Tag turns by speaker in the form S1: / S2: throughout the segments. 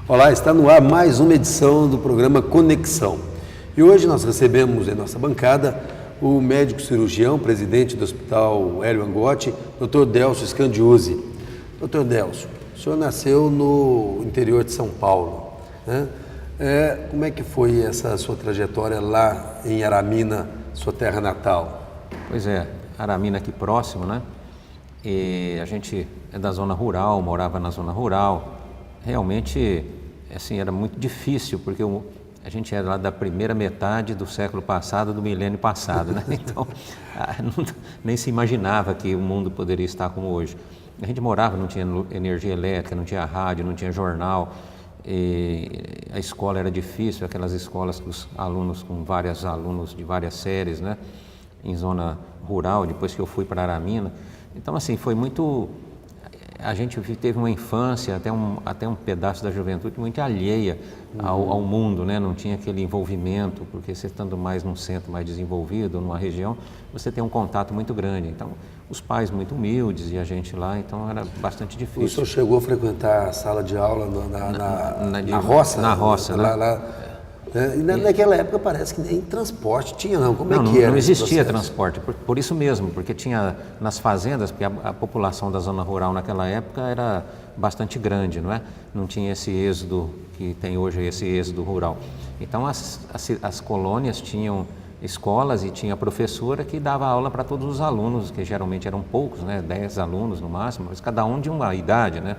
S1: Olá, está no ar mais uma edição do programa Conexão. E hoje nós recebemos em nossa bancada o médico cirurgião, presidente do Hospital Hélio Angotti, Dr. Délcio Scandiuzzi. Dr. Délcio, o senhor nasceu no interior de São Paulo, né? Como é que foi essa sua trajetória lá em Aramina, sua terra natal?
S2: Pois é, Aramina aqui próximo, né? E a gente é da zona rural, morava na zona rural. Realmente, assim, era muito difícil, porque a gente era lá da primeira metade do século passado, do milênio passado, né? Então, nem se imaginava que o mundo poderia estar como hoje. A gente morava, não tinha energia elétrica, não tinha rádio, não tinha jornal. E a escola era difícil, aquelas escolas com os alunos, com vários alunos de várias séries, né? Em zona rural, depois que eu fui para Aramina. Então, assim, foi muito... A gente teve uma infância, até um pedaço da juventude muito alheia ao mundo, né? Não tinha aquele envolvimento, porque você estando mais num centro mais desenvolvido, numa região, você tem um contato muito grande. Então, os pais muito humildes e a gente lá, então era bastante difícil.
S1: O senhor chegou a frequentar a sala de aula na roça?
S2: Na roça, né?
S1: E naquela época parece que nem transporte tinha, não. Como é que era?
S2: Não existia transporte, por isso mesmo, porque tinha nas fazendas, porque a população da zona rural naquela época era bastante grande, não é? Não tinha esse êxodo que tem hoje, esse êxodo rural. Então as colônias tinham escolas e tinha professora que dava aula para todos os alunos, que geralmente eram poucos, né? 10 alunos no máximo, mas cada um de uma idade, né?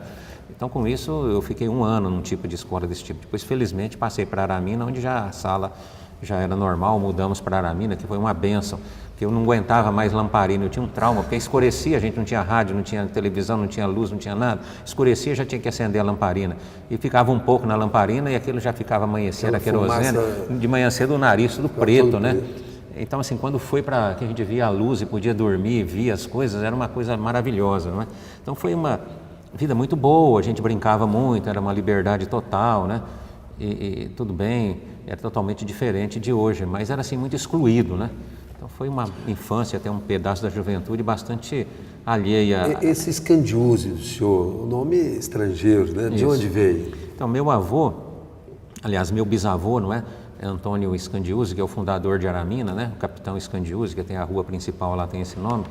S2: Então, com isso, eu fiquei um ano num tipo de escola desse tipo. Depois, felizmente, passei para Aramina, onde já a sala já era normal. Mudamos para Aramina, que foi uma bênção, porque eu não aguentava mais lamparina. Eu tinha um trauma, porque escurecia, a gente não tinha rádio, não tinha televisão, não tinha luz, não tinha nada. Escurecia, já tinha que acender a lamparina. E ficava um pouco na lamparina e aquilo já ficava amanhecer, a querosene. De manhã cedo o nariz tudo preto, né? Então, assim, quando foi para que a gente via a luz e podia dormir, via as coisas, era uma coisa maravilhosa, não é? Então, foi uma vida muito boa, a gente brincava muito, era uma liberdade total, né? E tudo bem, era totalmente diferente de hoje, mas era assim muito excluído, né? Então foi uma infância, até um pedaço da juventude bastante alheia.
S1: Esse Scandiuzzi do senhor, o nome estrangeiro, né? De onde veio?
S2: Então meu avô, aliás meu bisavô, não é? Antônio Scandiuzzi, que é o fundador de Aramina, né? O capitão Scandiuzzi, que tem a rua principal lá, tem esse nome.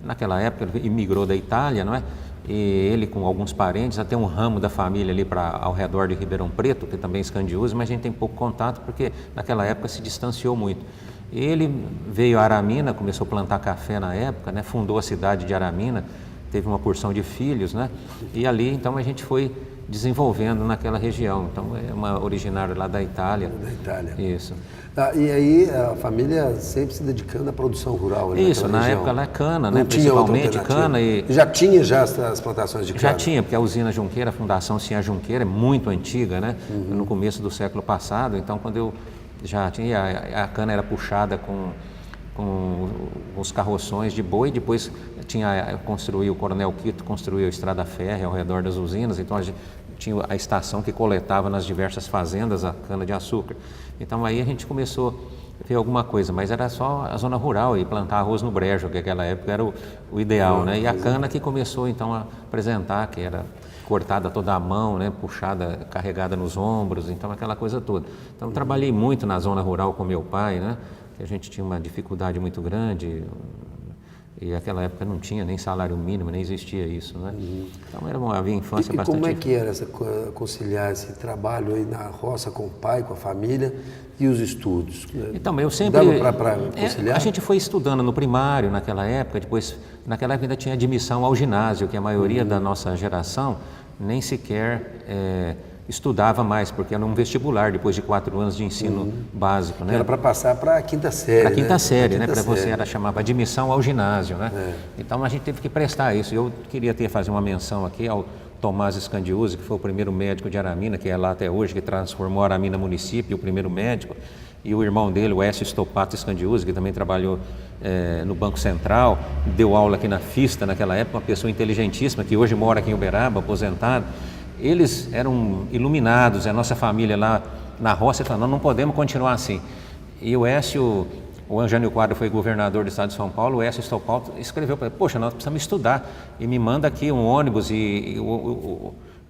S2: Naquela época ele imigrou da Itália, não é? E ele com alguns parentes, até um ramo da família ali ao redor de Ribeirão Preto, que também é Scandiuzzi, mas a gente tem pouco contato porque naquela época se distanciou muito. Ele veio a Aramina, começou a plantar café na época, né? Fundou a cidade de Aramina, teve uma porção de filhos, né? E ali então a gente foi desenvolvendo naquela região. Então é uma originária lá da Itália.
S1: Da Itália.
S2: Isso.
S1: E aí a família sempre se dedicando à produção rural.
S2: Isso, na época lá é cana, né? Principalmente cana e...
S1: Já tinha as plantações de cana?
S2: Já tinha, porque a usina Junqueira, a Fundação Sinhá Junqueira é muito antiga, né? No começo do século passado, então quando eu já tinha, a cana era puxada com os carroções de boi, depois construiu, o Coronel Quito construiu a estrada férrea ao redor das usinas, então a gente tinha a estação que coletava nas diversas fazendas a cana-de-açúcar. Então aí a gente começou a ver alguma coisa, mas era só a zona rural e plantar arroz no brejo, que naquela época era o ideal, né? E a cana que começou então a apresentar, que era cortada toda à mão, né? Puxada, carregada nos ombros, então aquela coisa toda. Então eu trabalhei muito na zona rural com meu pai, né? A gente tinha uma dificuldade muito grande e naquela época não tinha nem salário mínimo, nem existia isso, né? Então havia infância bastante...
S1: E como é que era conciliar esse trabalho aí na roça com o pai, com a família e os estudos?
S2: Então, eu sempre...
S1: Dava para conciliar?
S2: A gente foi estudando no primário naquela época, depois, naquela época ainda tinha admissão ao ginásio, que a maioria da nossa geração nem sequer... estudava mais, porque era um vestibular depois de 4 anos de ensino básico, né?
S1: Era para passar para a quinta série,
S2: Para a quinta série, né? Para você chamava admissão ao ginásio, né? Então a gente teve que prestar isso. Eu queria fazer uma menção aqui ao Tomás Scandiuzzi, que foi o primeiro médico de Aramina, que é lá até hoje, que transformou Aramina município, o primeiro médico, e o irmão dele, o Écio Stopato Scandiuzzi, que também trabalhou no Banco Central, deu aula aqui na FISTA naquela época, uma pessoa inteligentíssima, que hoje mora aqui em Uberaba, aposentado. Eles eram iluminados, a nossa família lá na roça falou, não podemos continuar assim. E o Écio, o Jânio Quadro foi governador do estado de São Paulo, o Écio Stopato escreveu para ele, poxa, nós precisamos estudar, e me manda aqui um ônibus, e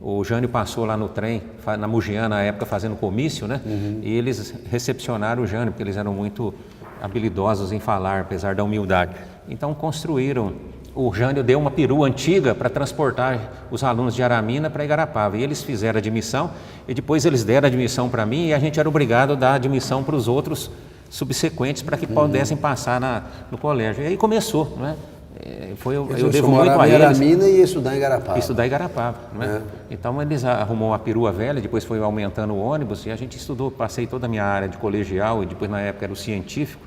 S2: O Jânio passou lá no trem, na Mugiana, na época, fazendo comício, né? E eles recepcionaram o Jânio, porque eles eram muito habilidosos em falar, apesar da humildade. Então construíram, o Jânio deu uma perua antiga para transportar os alunos de Aramina para Igarapava. E eles fizeram admissão, e depois eles deram admissão para mim, e a gente era obrigado a dar admissão para os outros subsequentes para que pudessem passar no colégio. E aí começou, né? Eu devo muito a eles.
S1: Aramina e ia estudar em Igarapava.
S2: Estudar em Igarapava, né? Então eles arrumou a perua velha, depois foi aumentando o ônibus e a gente estudou, passei toda a minha área de colegial e depois na época era o científico,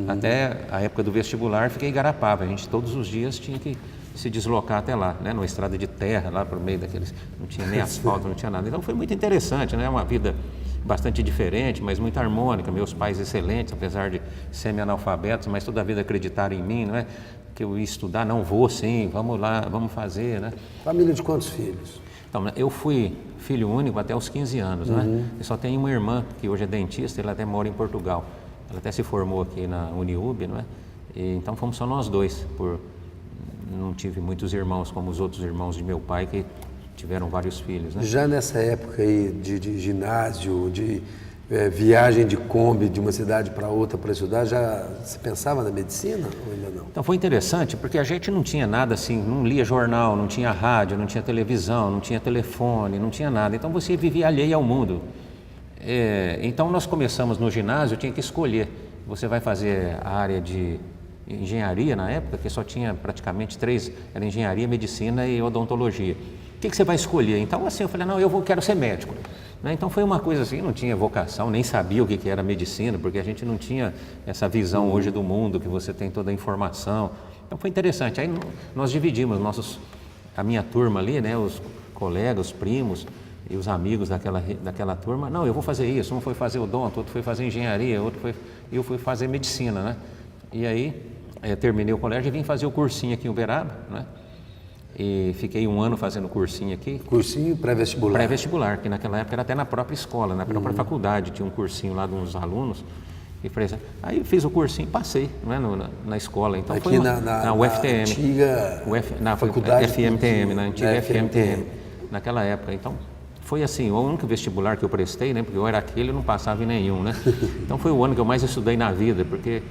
S2: até a época do vestibular fiquei em Igarapava. A gente todos os dias tinha que se deslocar até lá, né? Numa estrada de terra, lá por meio daqueles, não tinha nem asfalto, não tinha nada. Então foi muito interessante, né? Uma vida bastante diferente, mas muito harmônica. Meus pais excelentes, apesar de semi-analfabetos, mas toda a vida acreditaram em mim, não é? Que eu ia estudar, não vou sim, vamos lá, vamos fazer, né?
S1: Família de quantos filhos?
S2: Então, eu fui filho único até os 15 anos, né? Eu só tenho uma irmã, que hoje é dentista, ela até mora em Portugal. Ela até se formou aqui na Uniub, não é? E, então fomos só nós dois, não tive muitos irmãos como os outros irmãos de meu pai, que tiveram vários filhos, né?
S1: Já nessa época aí de ginásio, de viagem de Kombi de uma cidade para outra para estudar, já se pensava na medicina ou ainda não?
S2: Então foi interessante porque a gente não tinha nada assim, não lia jornal, não tinha rádio, não tinha televisão, não tinha telefone, não tinha nada. Então você vivia alheio ao mundo. Então nós começamos no ginásio, tinha que escolher. Você vai fazer a área de engenharia na época, que só tinha praticamente 3, era engenharia, medicina e odontologia. O que você vai escolher? Então assim, eu falei, não, quero ser médico. Então foi uma coisa assim, não tinha vocação, nem sabia o que era medicina, porque a gente não tinha essa visão hoje do mundo, que você tem toda a informação. Então foi interessante. Aí nós dividimos a minha turma ali, né, os colegas, os primos e os amigos daquela turma. Não, eu vou fazer isso, um foi fazer odonto, outro foi fazer engenharia, eu fui fazer medicina, né? E aí terminei o colégio e vim fazer o cursinho aqui em Uberaba, né? E fiquei 1 ano fazendo cursinho aqui.
S1: Cursinho pré-vestibular? Pré-vestibular,
S2: que naquela época era até na própria escola, na própria faculdade, tinha um cursinho lá de uns alunos. Aí fiz o cursinho e passei, não é, na escola. Então
S1: aqui
S2: foi
S1: na
S2: UFTM.
S1: Antiga faculdade
S2: FMTM, na antiga FMTM, naquela época. Então foi assim, o único vestibular que eu prestei, né, porque eu era aquele e não passava em nenhum, né? Então foi o ano que eu mais estudei na vida, porque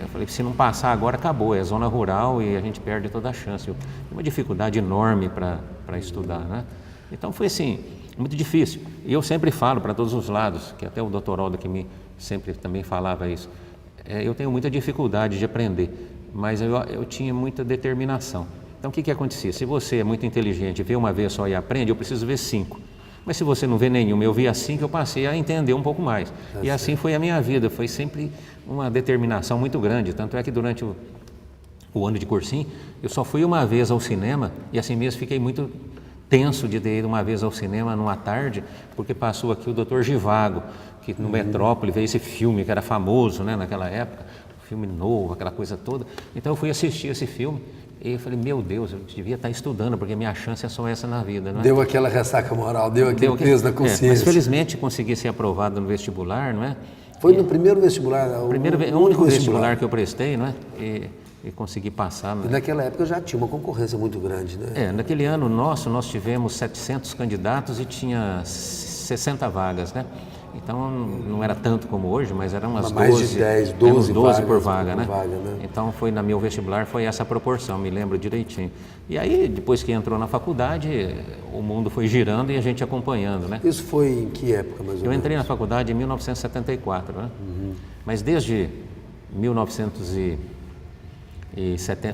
S2: eu falei, se não passar agora, acabou, é zona rural e a gente perde toda a chance. Tem uma dificuldade enorme para estudar, né? Então foi assim, muito difícil. E eu sempre falo para todos os lados, que até o Dr. Aldo que sempre também falava isso, eu tenho muita dificuldade de aprender, mas eu tinha muita determinação. Então o que acontecia? Se você é muito inteligente, vê uma vez só e aprende, eu preciso ver 5. Mas se você não vê nenhuma, eu vi assim que eu passei a entender um pouco mais. E assim foi a minha vida, foi sempre uma determinação muito grande. Tanto é que durante o ano de cursinho, eu só fui uma vez ao cinema e assim mesmo fiquei muito tenso de ter ido uma vez ao cinema numa tarde, porque passou aqui o Dr. Givago, que no Metrópole veio esse filme que era famoso, né, naquela época, filme novo, aquela coisa toda. Então eu fui assistir esse filme. E eu falei, meu Deus, eu devia estar estudando, porque minha chance é só essa na vida, não é?
S1: Deu aquela ressaca moral, deu aquele peso na consciência.
S2: Mas felizmente consegui ser aprovado no vestibular, não é?
S1: Foi no primeiro vestibular?
S2: O único vestibular que eu prestei, não é? E consegui passar.
S1: E naquela época já tinha uma concorrência muito grande, né?
S2: Naquele ano nós tivemos 700 candidatos e tinha 60 vagas, né? Então não era tanto como hoje, mas eram umas
S1: mais
S2: 12,
S1: de 10, 12
S2: por vaga, né?
S1: né?
S2: Então no meu vestibular foi essa proporção, me lembro direitinho. E aí depois que entrou na faculdade, o mundo foi girando e a gente acompanhando, né?
S1: Isso foi em que época mais ou menos?
S2: Eu entrei na faculdade em 1974, né? Mas desde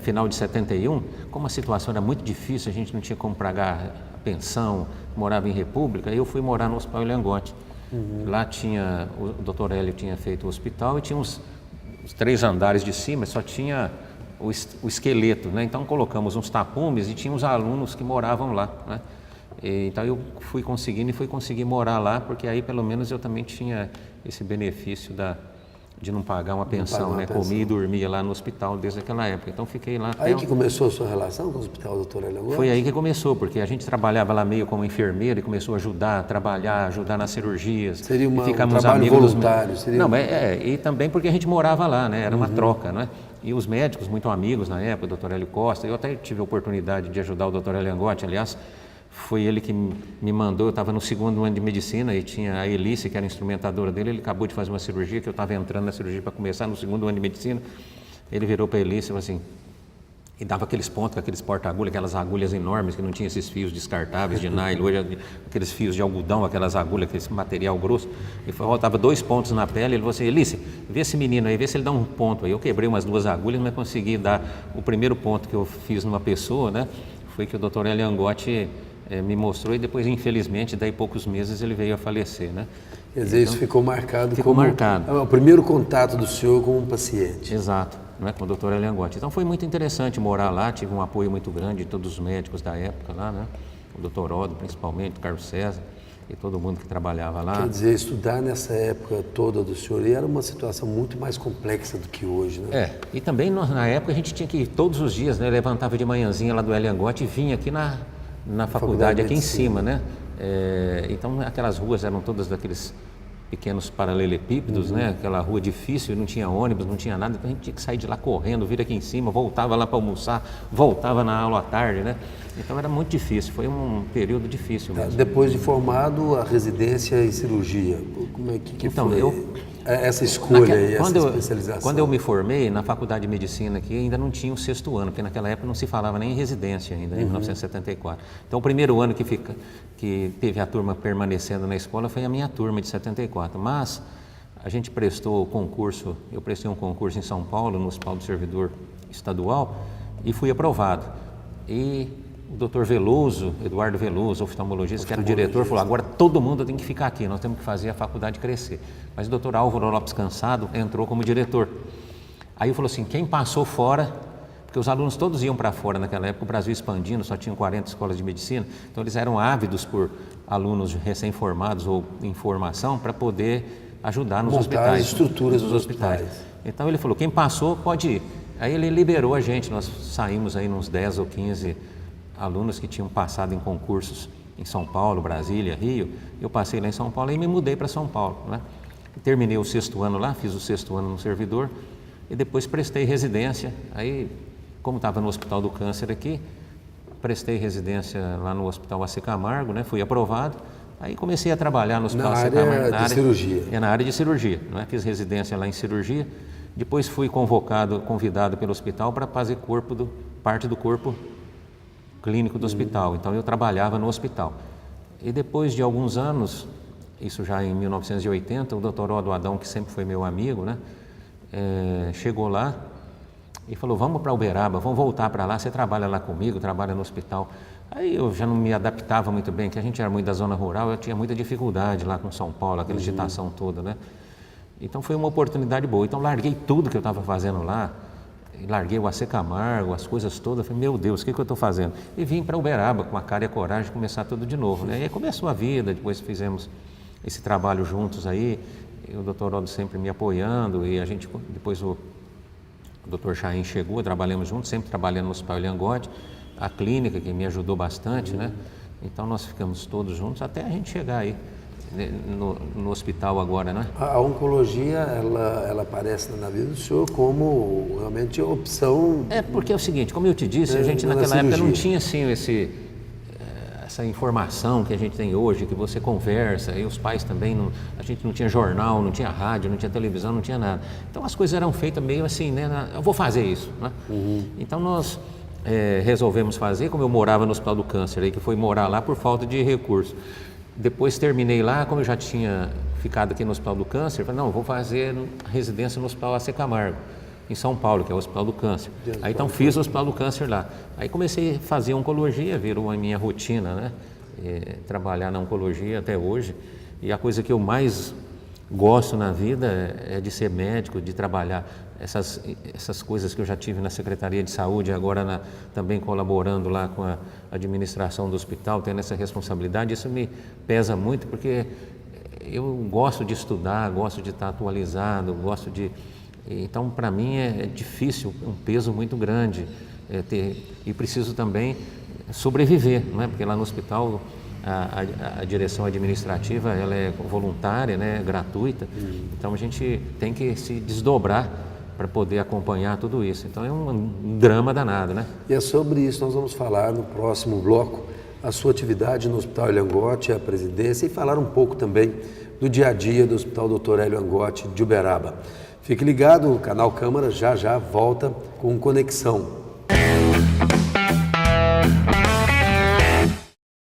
S2: final de 71, como a situação era muito difícil, a gente não tinha como pagar a pensão, morava em República, eu fui morar no Hospital Ilhangote. Lá tinha, o Dr. Hélio tinha feito o hospital e tinha os 3 andares de cima, só tinha o esqueleto, né? Então colocamos uns tapumes e tinha os alunos que moravam lá, né? Então eu fui conseguir morar lá, porque aí pelo menos eu também tinha esse benefício de não pagar uma pensão, né? Comia e dormia lá no hospital desde aquela época. Então fiquei lá até...
S1: Aí que começou a sua relação com o Hospital Dr. Hélio Angotti?
S2: Foi aí que começou, porque a gente trabalhava lá meio como enfermeira e começou a ajudar nas cirurgias.
S1: Seria um trabalho voluntário?
S2: Não, e também porque a gente morava lá, né? Era uma troca, né? E os médicos, muito amigos na época, o Dr. Hélio Costa, eu até tive a oportunidade de ajudar o Dr. Hélio Angotti, aliás, foi ele que me mandou. Eu estava no segundo ano de medicina e tinha a Elice, que era a instrumentadora dele. Ele acabou de fazer uma cirurgia, que eu estava entrando na cirurgia para começar no segundo ano de medicina. Ele virou para a Elice e falou assim, e dava aqueles pontos com aqueles porta-agulhas, aquelas agulhas enormes, que não tinha esses fios descartáveis de nylon, hoje aqueles fios de algodão, aquelas agulhas, aquele material grosso. Ele faltava 2 pontos na pele. Ele falou assim, Elice, vê esse menino aí, vê se ele dá um ponto aí. Eu quebrei umas 2 agulhas, mas consegui dar o primeiro ponto que eu fiz numa pessoa, né? Foi que o Dr. Hélio Angotti me mostrou, e depois, infelizmente, daí poucos meses ele veio a falecer, né?
S1: Quer dizer,
S2: então,
S1: isso ficou marcado
S2: ficou
S1: como
S2: marcado.
S1: O primeiro contato do senhor com um paciente.
S2: Exato, não é? Com o Dr. Hélio Angotti. Então foi muito interessante morar lá, tive um apoio muito grande de todos os médicos da época lá, né? O Dr. Odo, principalmente, o Carlos César e todo mundo que trabalhava lá.
S1: Quer dizer, estudar nessa época toda do senhor era uma situação muito mais complexa do que hoje, né?
S2: E também na época a gente tinha que ir todos os dias, né? Eu levantava de manhãzinha lá do Hélio Angotti e vinha aqui na faculdade aqui em cima, né? Então aquelas ruas eram todas daqueles pequenos paralelepípedos, né? Aquela rua difícil, não tinha ônibus, não tinha nada, então a gente tinha que sair de lá correndo, vir aqui em cima, voltava lá para almoçar, voltava na aula à tarde, né? Então era muito difícil, foi um período difícil mesmo.
S1: Depois de formado, a residência em cirurgia, como é que
S2: então,
S1: foi essa escolha e essa especialização?
S2: Quando eu me formei na faculdade de medicina aqui, ainda não tinha o 6º ano, porque naquela época não se falava nem em residência ainda, em 1974. Então o primeiro ano que teve a turma permanecendo na escola foi a minha turma de 74, mas a gente prestou o concurso, eu prestei um concurso em São Paulo, no Hospital do Servidor Estadual, e fui aprovado. E o Dr. Veloso, Eduardo Veloso, oftalmologista, que era o diretor, falou, agora todo mundo tem que ficar aqui, nós temos que fazer a faculdade crescer. Mas o Dr. Álvaro Lopes Cansado entrou como diretor. Aí ele falou assim, quem passou fora, porque os alunos todos iam para fora naquela época, o Brasil expandindo, só tinham 40 escolas de medicina, então eles eram ávidos por alunos recém-formados ou em formação para poder ajudar nos hospitais.
S1: Montar as estruturas dos hospitais.
S2: Então ele falou, quem passou pode ir. Aí ele liberou a gente, nós saímos aí uns 10 ou 15 alunos que tinham passado em concursos em São Paulo, Brasília, Rio. Eu passei lá em São Paulo e me mudei para São Paulo, né? Terminei o 6º ano lá, fiz o 6º ano no servidor e depois prestei residência. Aí, como estava no Hospital do Câncer aqui, prestei residência lá no Hospital AC Camargo, né? Fui aprovado. Aí comecei a trabalhar no Hospital AC Camargo.
S1: Na área de cirurgia.
S2: Na área de cirurgia, né? Fiz residência lá em cirurgia. Depois fui convidado pelo hospital para fazer parte do corpo clínico do hospital. Então eu trabalhava no hospital. E depois de alguns anos, isso já em 1980, o Dr. Odo Adão, que sempre foi meu amigo, né? Chegou lá e falou, vamos para Uberaba, vamos voltar para lá, você trabalha lá comigo, trabalha no hospital. Aí eu já não me adaptava muito bem, que a gente era muito da zona rural, eu tinha muita dificuldade lá com São Paulo, aquela agitação toda, né? Então foi uma oportunidade boa. Então larguei tudo que eu estava fazendo lá, larguei o AC Camargo, as coisas todas, falei, meu Deus, o que eu estou fazendo? E vim para Uberaba com a cara e a coragem de começar tudo de novo, né? E aí começou a vida, depois fizemos esse trabalho juntos aí, e o Dr. Odo sempre me apoiando, e a gente, depois o Dr. Chaim chegou, trabalhamos juntos, sempre trabalhando no Hospital Hélio Angotti, a clínica que me ajudou bastante, né? Então nós ficamos todos juntos até a gente chegar aí no hospital agora, né?
S1: A oncologia, ela aparece na vida do senhor como realmente opção.
S2: Porque é o seguinte, como eu te disse, a gente naquela época não tinha assim essa informação que a gente tem hoje, que você conversa, e os pais também, a gente não tinha jornal, não tinha rádio, não tinha televisão, não tinha nada. Então as coisas eram feitas meio assim, né? Eu vou fazer isso, né? Então nós resolvemos fazer, como eu morava no Hospital do Câncer, aí que foi morar lá por falta de recurso. Depois terminei lá, como eu já tinha ficado aqui no Hospital do Câncer, falei, não, vou fazer residência no Hospital AC Camargo, em São Paulo, que é o Hospital do Câncer. Aí então fiz o Hospital do Câncer lá. Aí comecei a fazer oncologia, virou a minha rotina, né? Trabalhar na oncologia até hoje. E a coisa que eu mais gosto na vida é de ser médico, de trabalhar essas coisas que eu já tive na Secretaria de Saúde, agora também colaborando lá com a administração do hospital, tendo essa responsabilidade. Isso me pesa muito porque eu gosto de estudar, gosto de estar atualizado, então para mim é difícil, um peso muito grande e preciso também sobreviver, não é? Porque lá no hospital a direção administrativa ela é voluntária, né? Gratuita, então a gente tem que se desdobrar para poder acompanhar tudo isso. Então é um drama danado, né?
S1: E é sobre isso nós vamos falar no próximo bloco, a sua atividade no Hospital Hélio Angotti, a presidência, e falar um pouco também do dia a dia do Hospital Dr. Hélio Angotti de Uberaba. Fique ligado, o canal Câmara já volta com Conexão.